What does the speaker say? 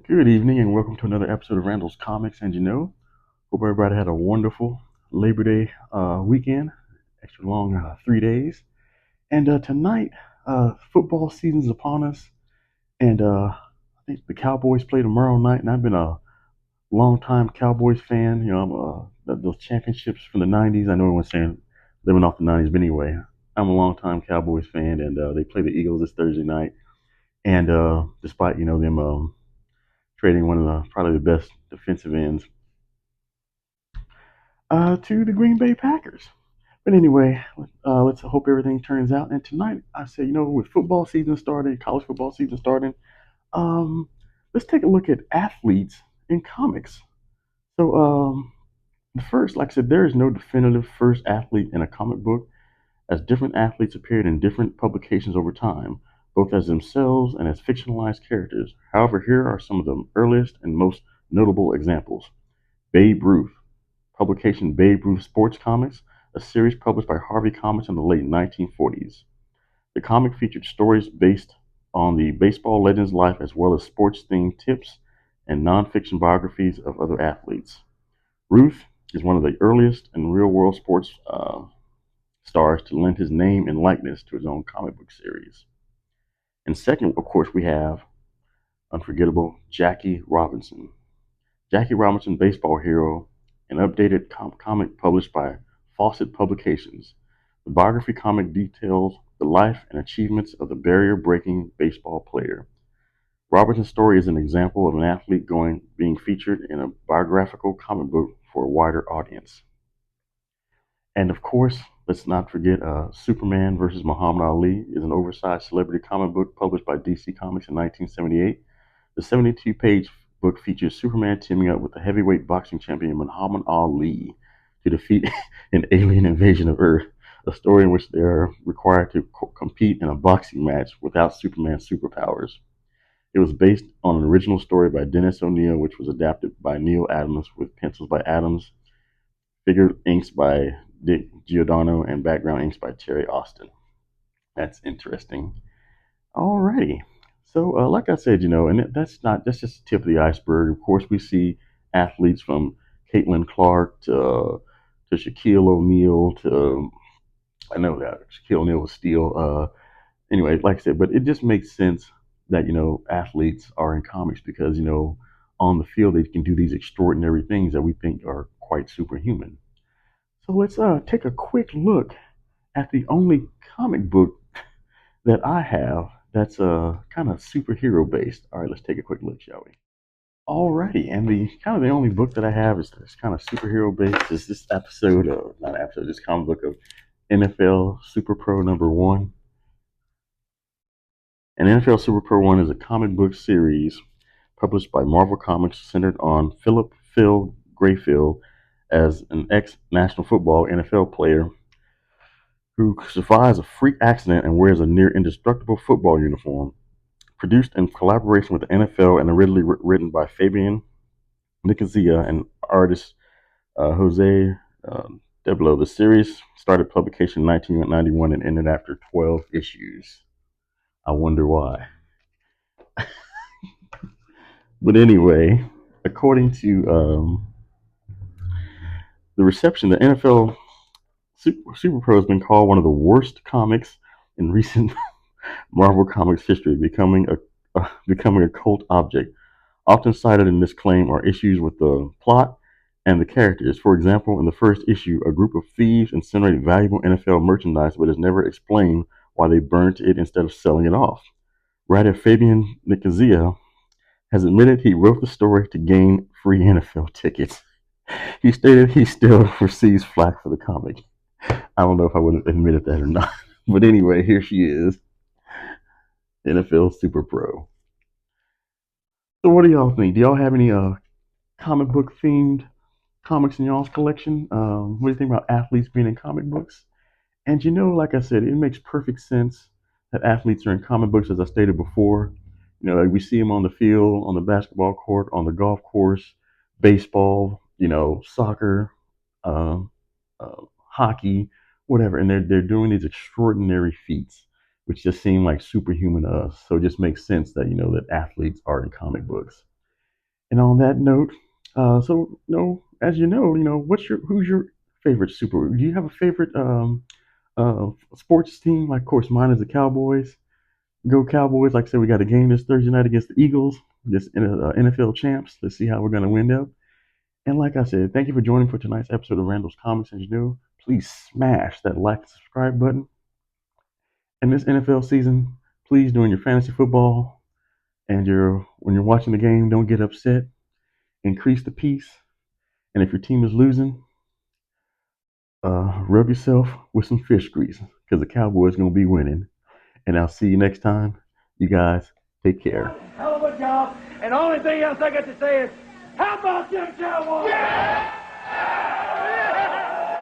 Good evening and welcome to another episode of Randall's Comics. And hope everybody had a wonderful Labor Day weekend, extra long 3 days. And tonight, football season's upon us, and I think the Cowboys play tomorrow night. And I've been a long-time Cowboys fan. Those championships from the '90s. I know everyone's saying living off the '90s, but anyway, I'm a long-time Cowboys fan, and they play the Eagles this Thursday night. And despite them trading one of the probably the best defensive ends to the Green Bay Packers. But anyway, let's hope everything turns out. And tonight, I said, with football season starting, college football season starting, um, let's take a look at athletes in comics. So, the first, like I said, there is no definitive first athlete in a comic book, as different athletes appeared in different publications over time, both as themselves and as fictionalized characters. However, here are some of the earliest and most notable examples. Babe Ruth, publication Babe Ruth Sports Comics, a series published by Harvey Comics in the late 1940s. The comic featured stories based on the baseball legend's life as well as sports-themed tips and non-fiction biographies of other athletes. Ruth is one of the earliest and real-world sports stars to lend his name and likeness to his own comic book series. And second, of course, we have unforgettable Jackie Robinson. Jackie Robinson, baseball hero, an updated comic published by Fawcett Publications. The biography comic details the life and achievements of the barrier-breaking baseball player. Robinson's story is an example of an athlete being featured in a biographical comic book for a wider audience. And of course, let's not forget Superman vs. Muhammad Ali is an oversized celebrity comic book published by DC Comics in 1978. The 72-page book features Superman teaming up with the heavyweight boxing champion Muhammad Ali to defeat an alien invasion of Earth, a story in which they are required to compete in a boxing match without Superman's superpowers. It was based on an original story by Dennis O'Neil, which was adapted by Neil Adams with pencils by Adams, figure inks by Dick Giordano, and background inks by Terry Austin. That's interesting. Alrighty. So, like I said, and that's just the tip of the iceberg. Of course, we see athletes from Caitlin Clark to Shaquille O'Neal to I know that Shaquille O'Neal was Steel. Anyway, like I said, but it just makes sense that athletes are in comics because on the field they can do these extraordinary things that we think are quite superhuman. So let's take a quick look at the only comic book that I have that's kind of superhero based. All right, let's take a quick look, shall we? Alrighty, and the kind of the only book that I have is kind of superhero based is this episode of not episode, this comic book of NFL Super Pro #1. And NFL Super Pro 1 is a comic book series published by Marvel Comics centered on Philip Phil Grayfield as an ex-National Football NFL player who survives a freak accident and wears a near indestructible football uniform. Produced in collaboration with the NFL and originally written by Fabian Nicieza and artist Jose Deblo, the series started publication in 1991 and ended after 12 issues. I wonder why. But anyway, according to the reception, the NFL Super Pro has been called one of the worst comics in recent Marvel Comics history, becoming a cult object. Often cited in this claim are issues with the plot and the characters. For example, in the first issue, a group of thieves incinerate valuable NFL merchandise, but it's never explained why they burnt it instead of selling it off. Writer Fabian Nicieza has admitted he wrote the story to gain free NFL tickets. He stated he still receives flack for the comic. I don't know if I would have admitted that or not. But anyway, here she is, NFL Super Pro. So what do y'all think? Do y'all have any comic book themed comics in y'all's collection? What do you think about athletes being in comic books? And like I said, it makes perfect sense that athletes are in comic books, as I stated before. Like we see them on the field, on the basketball court, on the golf course, baseball, soccer, um, hockey, whatever, and they're doing these extraordinary feats, which just seem like superhuman to us. So it just makes sense that that athletes are in comic books. And on that note, as who's your favorite super? Do you have a favorite sports team? Like, of course, mine is the Cowboys. Go Cowboys! Like I said, we got a game this Thursday night against the Eagles, this NFL champs. Let's see how we're gonna win up. And like I said, thank you for joining for tonight's episode of Randall's Comics. And please smash that like and subscribe button. And this NFL season, please, during your fantasy football and when you're watching the game, don't get upset. Increase the peace. And if your team is losing, rub yourself with some fish grease because the Cowboys gonna be winning. And I'll see you next time. You guys take care. Hell of a job. And the only thing else I got to say is, how about them Cowboys? Yeah!